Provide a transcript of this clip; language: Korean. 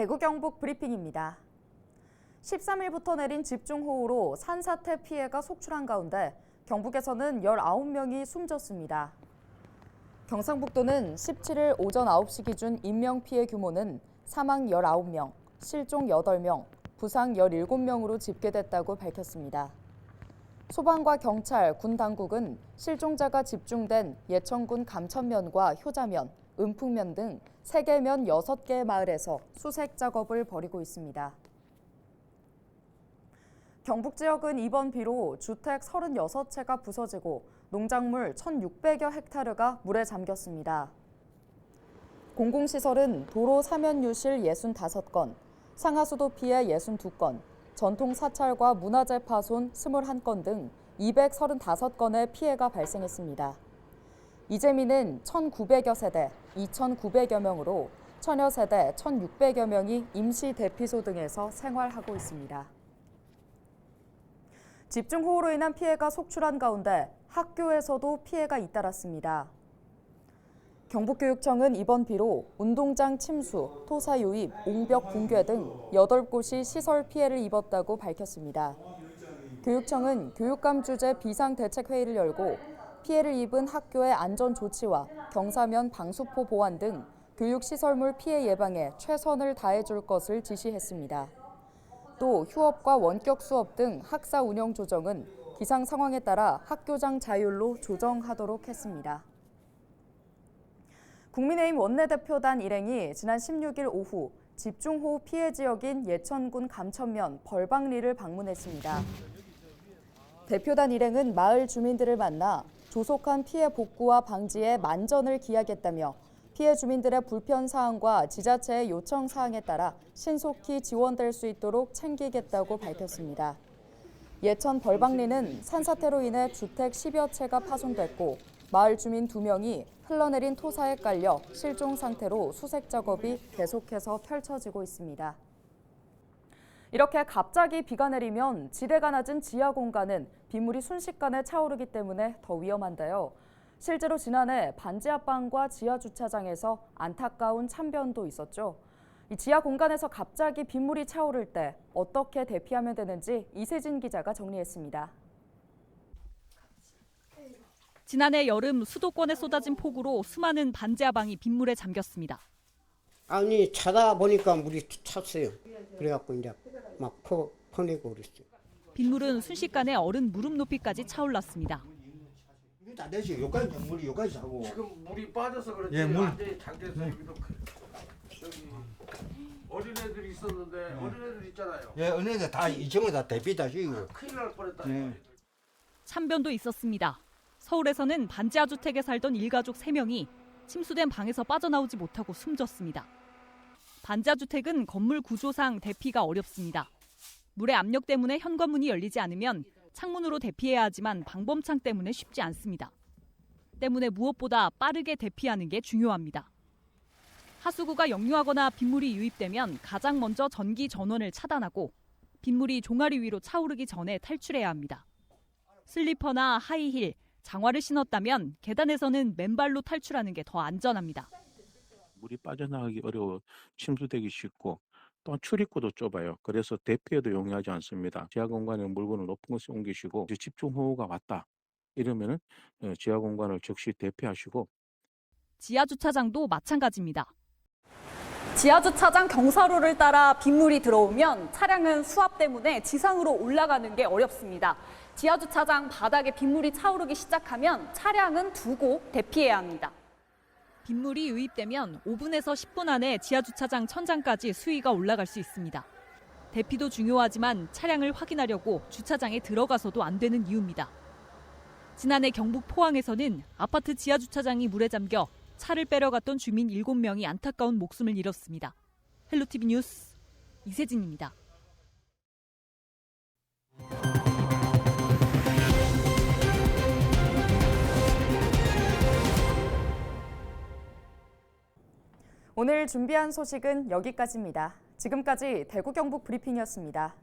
대구 경북 브리핑입니다. 13일부터 내린 집중호우로 산사태 피해가 속출한 가운데 경북에서는 19명이 숨졌습니다. 경상북도는 17일 오전 9시 기준 인명피해 규모는 사망 19명, 실종 8명, 부상 17명으로 집계됐다고 밝혔습니다. 소방과 경찰, 군 당국은 실종자가 집중된 예천군 감천면과 효자면, 은풍면 등 3개면 6개 마을에서 수색 작업을 벌이고 있습니다. 경북 지역은 이번 비로 주택 36채가 부서지고 농작물 1,600여 헥타르가 물에 잠겼습니다. 공공시설은 도로 사면 유실 65건, 상하수도 피해 62건, 전통 사찰과 문화재 파손 21건 등 235건의 피해가 발생했습니다. 이재민은 1,900여 세대 2,900여 명으로 천여 세대 1,600여 명이 임시 대피소 등에서 생활하고 있습니다. 집중호우로 인한 피해가 속출한 가운데 학교에서도 피해가 잇따랐습니다. 경북교육청은 이번 비로 운동장 침수, 토사 유입, 옹벽 붕괴 등 8곳이 시설 피해를 입었다고 밝혔습니다. 교육청은 교육감 주재 비상대책회의를 열고 피해를 입은 학교의 안전 조치와 경사면 방수포 보완 등 교육시설물 피해 예방에 최선을 다해줄 것을 지시했습니다. 또 휴업과 원격 수업 등 학사 운영 조정은 기상 상황에 따라 학교장 자율로 조정하도록 했습니다. 국민의힘 원내대표단 일행이 지난 16일 오후 집중호우 피해 지역인 예천군 감천면 벌방리를 방문했습니다. 대표단 일행은 마을 주민들을 만나 조속한 피해 복구와 방지에 만전을 기하겠다며 피해 주민들의 불편 사항과 지자체의 요청 사항에 따라 신속히 지원될 수 있도록 챙기겠다고 밝혔습니다. 예천 벌방리는 산사태로 인해 주택 10여 채가 파손됐고 마을 주민 2명이 흘러내린 토사에 깔려 실종 상태로 수색 작업이 계속해서 펼쳐지고 있습니다. 이렇게 갑자기 비가 내리면 지대가 낮은 지하 공간은 빗물이 순식간에 차오르기 때문에 더 위험한데요. 실제로 지난해 반지하방과 지하 주차장에서 안타까운 참변도 있었죠. 이 지하 공간에서 갑자기 빗물이 차오를 때 어떻게 대피하면 되는지 이세진 기자가 정리했습니다. 지난해 여름 수도권에 쏟아진 폭우로 수많은 반지하방이 빗물에 잠겼습니다. 아니 차다 보니까 물이 찼어요. 그래갖고 이제 막 퍼내고 그랬어요. 빗물은 순식간에 어른 무릎 높이까지 차올랐습니다. 이게 다 되지. 여기까지 물이 여기까지 차고. 지금 물이 빠져서 그렇지. 예, 물. 완전히 잠겨서 여기도 저기 어린애들이 있었는데 어린애들 있잖아요. 예, 은혜가 다 이쪽에 다 대피 다 지고. 큰일 날 뻔했다. 예. 참변도 있었습니다. 서울에서는 반지하 주택에 살던 일가족 3명이 침수된 방에서 빠져나오지 못하고 숨졌습니다. 반지하 주택은 건물 구조상 대피가 어렵습니다. 물의 압력 때문에 현관문이 열리지 않으면 창문으로 대피해야 하지만 방범창 때문에 쉽지 않습니다. 때문에 무엇보다 빠르게 대피하는 게 중요합니다. 하수구가 역류하거나 빗물이 유입되면 가장 먼저 전기 전원을 차단하고 빗물이 종아리 위로 차오르기 전에 탈출해야 합니다. 슬리퍼나 하이힐, 장화를 신었다면 계단에서는 맨발로 탈출하는 게 더 안전합니다. 물이 빠져나가기 어려워 침수되기 쉽고 또 출입구도 좁아요. 그래서 대피에도 용이하지 않습니다. 지하 공간에 물건을 높은 곳에 옮기시고 집중호우가 왔다 이러면은 지하 공간을 즉시 대피하시고. 지하 주차장도 마찬가지입니다. 지하 주차장 경사로를 따라 빗물이 들어오면 차량은 수압 때문에 지상으로 올라가는 게 어렵습니다. 지하 주차장 바닥에 빗물이 차오르기 시작하면 차량은 두고 대피해야 합니다. 빗물이 유입되면 5분에서 10분 안에 지하 주차장 천장까지 수위가 올라갈 수 있습니다. 대피도 중요하지만 차량을 확인하려고 주차장에 들어가서도 안 되는 이유입니다. 지난해 경북 포항에서는 아파트 지하 주차장이 물에 잠겨 차를 빼러 갔던 주민 7명이 안타까운 목숨을 잃었습니다. 헬로티비 뉴스 이세진입니다. 오늘 준비한 소식은 여기까지입니다. 지금까지 대구 경북 브리핑이었습니다.